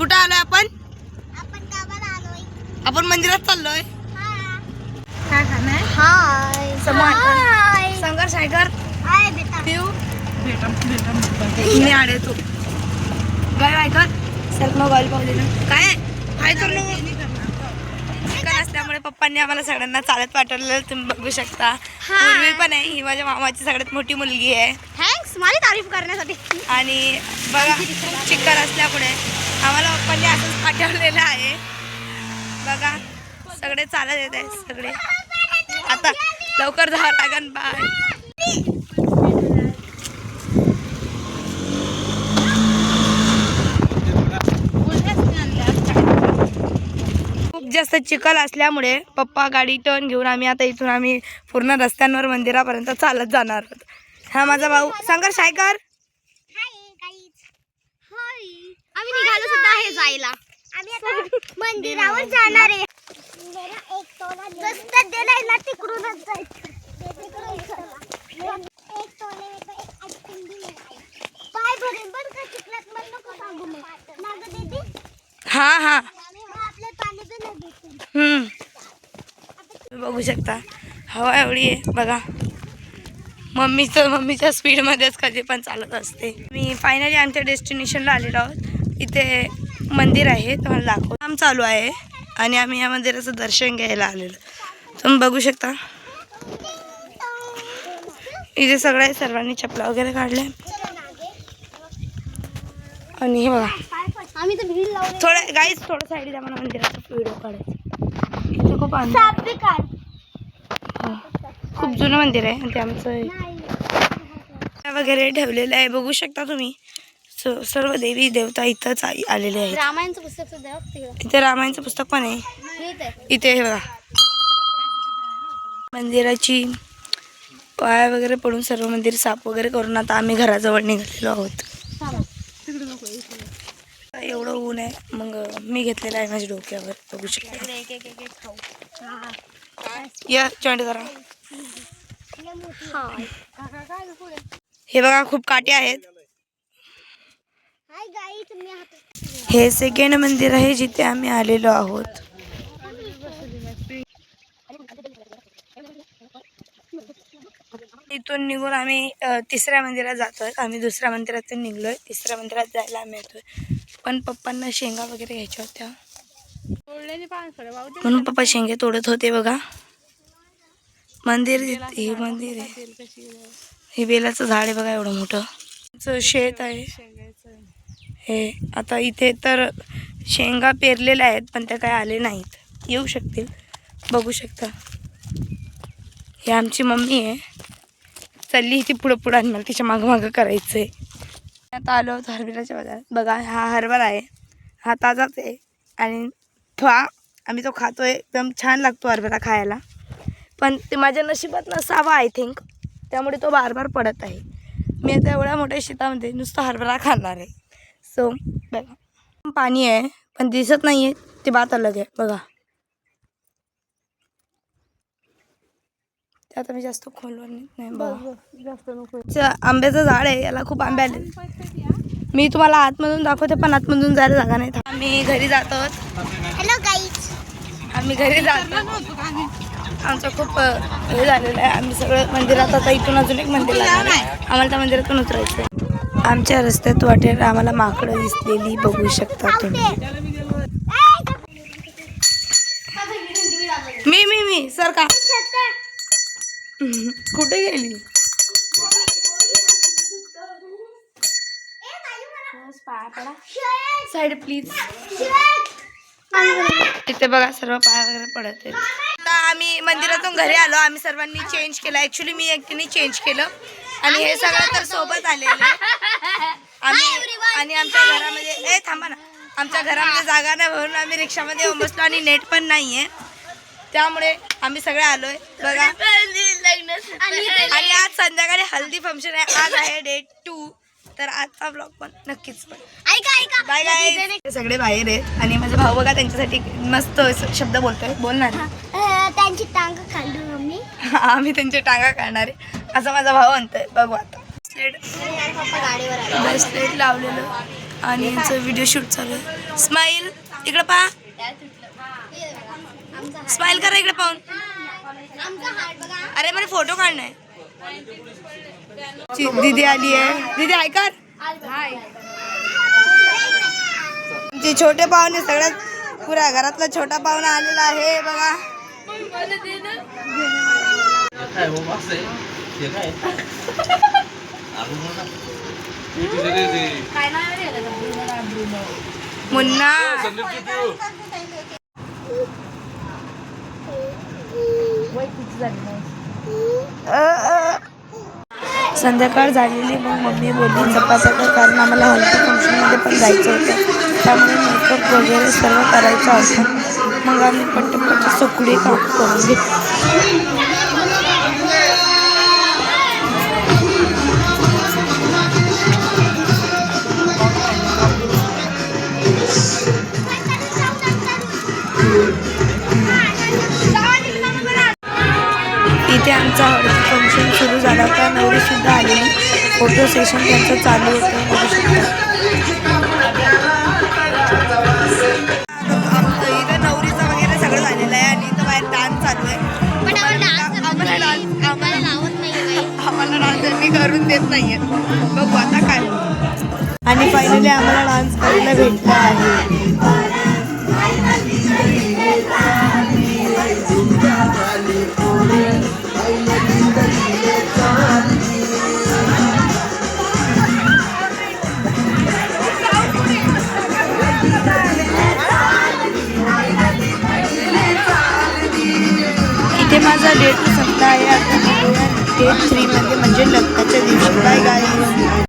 कुठं आलोय आपण? आपण मंदिरात चाललोय. काय खाणार? हाय संघर्ष सायकर मी आडे तू काय ऐकत सर मग ऑइल पावले ना काय काय करू चिकन असल्यामुळे पप्पांनी आम्हाला सगळ्यांना चालत पाठवलेलं तुम्ही बघू शकता. पूर्वी पण आहे, ही माझ्या मामाची सगळ्यात मोठी मुलगी आहे. थँक्स माझी तारीफ करण्यासाठी. आणि बघा चिकन असल्यामुळे आम्हाला पप्पांनी असंच पाठवलेलं आहे. बघा सगळे चालत येत आहेत सगळे. आता लवकर जावं लागेल. बाय. खूप जास्त चिखल असल्यामुळे पप्पा गाडी टर्न घेऊन इथून आम्ही पूर्ण रस्त्यांवर मंदिरापर्यंत चालत जाणार आहोत. हा माझा भाऊ संघर्ष सायकर. आम्ही निघालो सुद्धा आहे जायला. आम्ही आता मंदिरावर जाणार आहे. तिकडूनच जायचं. हा हा बघू शकता हवा एवढी आहे बघा. मम्मीच्या स्पीडमध्येच कधी पण चालत असते. मी फायनली आमच्या डेस्टिनेशनला आलेलो आहोत. इथे मंदिर आहे तुम्हाला दाखव. काम चालू आहे आणि आम्ही या मंदिराचं दर्शन घ्यायला आलेलो. तुम्ही बघू शकता इथे सर्वांनी चपला वगैरे काढल्या. आणि हे बघा थोडं गाईज थोडं साईड द्या मला मंदिराचा व्हिडिओ काढायचा. इथे खूप जुनं मंदिर आहे आणि ते आमचं वगैरे ठेवलेलं आहे. बघू शकता तुम्ही सर्व देवी देवता इथंच आलेले आहेत. रामायणचं पुस्तक सुद्धा इथे रामायणचं पुस्तक पण आहे. इथे हे बघा मंदिराची पाया वगैरे पडून सर्व मंदिर साफ वगैरे करून आता आम्ही घराजवळ निघालेलो आहोत. एवढं ऊन आहे मग मी घेतलेलं आहे माझ्या डोक्यावर. बघू शकता या जॉईंट करा. हे बघा खूप काटे आहेत. हे सेकंड मंदिर आहे जिथे आम्ही आलेलो आहोत. इथून निघून आम्ही तिसऱ्या मंदिरात जातोय. आम्ही दुसऱ्या मंदिरातून निघलोय. तिसऱ्या मंदिरात जायला आम्ही येतोय. पण पप्पांना शेंगा वगैरे घ्यायच्या होत्या म्हणून पप्पा शेंगे तोडत होते. बघा मंदिर हे मंदिर आहे. हे बेलाचं झाड आहे बघा एवढं मोठं. शेत आहे हे. आता इथे तर शेंगा पेरलेल्या आहेत पण त्या काय आले नाहीत. येऊ शकतील. बघू शकता हे आमची मम्मी आहे. चालली ती पुढं आणि मला तिच्या मागं करायचं आहे. आता आलो होतो हरभऱ्याच्या बाजारात. बघा हा हरभरा आहे. हा ताजाच आहे आणि आम्ही तो खातोय. एकदम छान लागतो हरभरा खायला. पण ते माझ्या नशिबात नसावा आय थिंक. त्यामुळे तो बार पडत आहे. मी आता एवढ्या मोठ्या शेतामध्ये नुसतं हरभरा खाणार आहे. सो बघा पाणी आहे पण दिसत नाही आहे. ते बात अलग आहे. बघा ते आता मी जास्त खोलवर नाही. बघा आंब्याचं झाड आहे. याला खूप आंबे आले. मी तुम्हाला आतमधून दाखवते पण आतमधून जायला जागा नाही. आम्ही घरी जातो. हॅलो गाईज आम्ही घरी जातो. आमचं खूप हे झालेलं आहे. आम्ही सगळं मंदिरात आता इथून अजून एक मंदिर लागणार आहे. आम्हाला त्या मंदिरातून उतरायचं आहे. आमच्या रस्त्यात वाटेल आम्हाला माकडं दिसलेली बघू शकता तुम्ही. मी सर का कुठे गेली? Side please. इथे बघा सर्व पाय वगैरे पडत आहेत. आता आम्ही मंदिरातून घरी आलो. आम्ही सर्वांनी चेंज केलं. ॲक्च्युली मी एकटीने चेंज केलं आणि हे सगळं तर सोबत आलेलं. आणि आमच्या घरामध्ये थांबा ना. आमच्या घरामध्ये जागा नाही म्हणून आम्ही रिक्षामध्ये येऊन बसलो आणि नेट पण नाही आहे. त्यामुळे आम्ही सगळे आलोय बघा. आणि आज संध्याकाळी हल्दी फंक्शन आहे. आज आहे डेट 2. तर आजचा ब्लॉग पण नक्कीच बाय बाय. सगळे बाहेर आहेत आणि माझा भाऊ बघा त्यांच्यासाठी मस्त शब्द बोलतोय. बोलणार त्यांची टांग खाल्ली मम्मी. आम्ही त्यांची टांगा काढणार आहे असं माझा भाऊ म्हणतोय. बघू आता. ब्रेसलेट लावलेलं आणि यांचं व्हिडिओ शूट चालू आहे. स्माईल इकडे पहा, स्माईल करा इकडे पाहून. अरे मला फोटो काढणार आहे. दीदी आली आहे. दीदी हाय कर. आमचे छोटे पाहुणे सगळ्यात पुऱ्या घरातला छोटा पाहुणा आलेला आहे बघा. मुन्ना संध्याकाळ झालेली. मग मम्मी बोलली चपात्या कर, कारण आम्हाला हल्दी फंक्शनमध्ये पण जायचं होतं. त्यामुळे मेकअप वगैरे सर्व करायचं होतं. मग आम्ही पटपट सुकडी काम करून घेतली. इथे आमचा हळदी फंक्शन सुरू झाला होता. नवरी सुद्धा आलेली. फोटो सेशन त्यांचं चालू होतं. बघू शकता इथं नवरीचं वगैरे सगळं झालेलं आहे आणि इथं बाहेर डान्स चालू आहे. आम्हाला डान्स त्यांनी करून देत नाहीये. बघू आता काय. आणि फायनली आम्हाला डान्स करायला भेटला आहे. इथे माझा डेट संपला आहे. आता डेट 3 मध्ये म्हणजे लग्नाच्या दिवशी. Bye guys.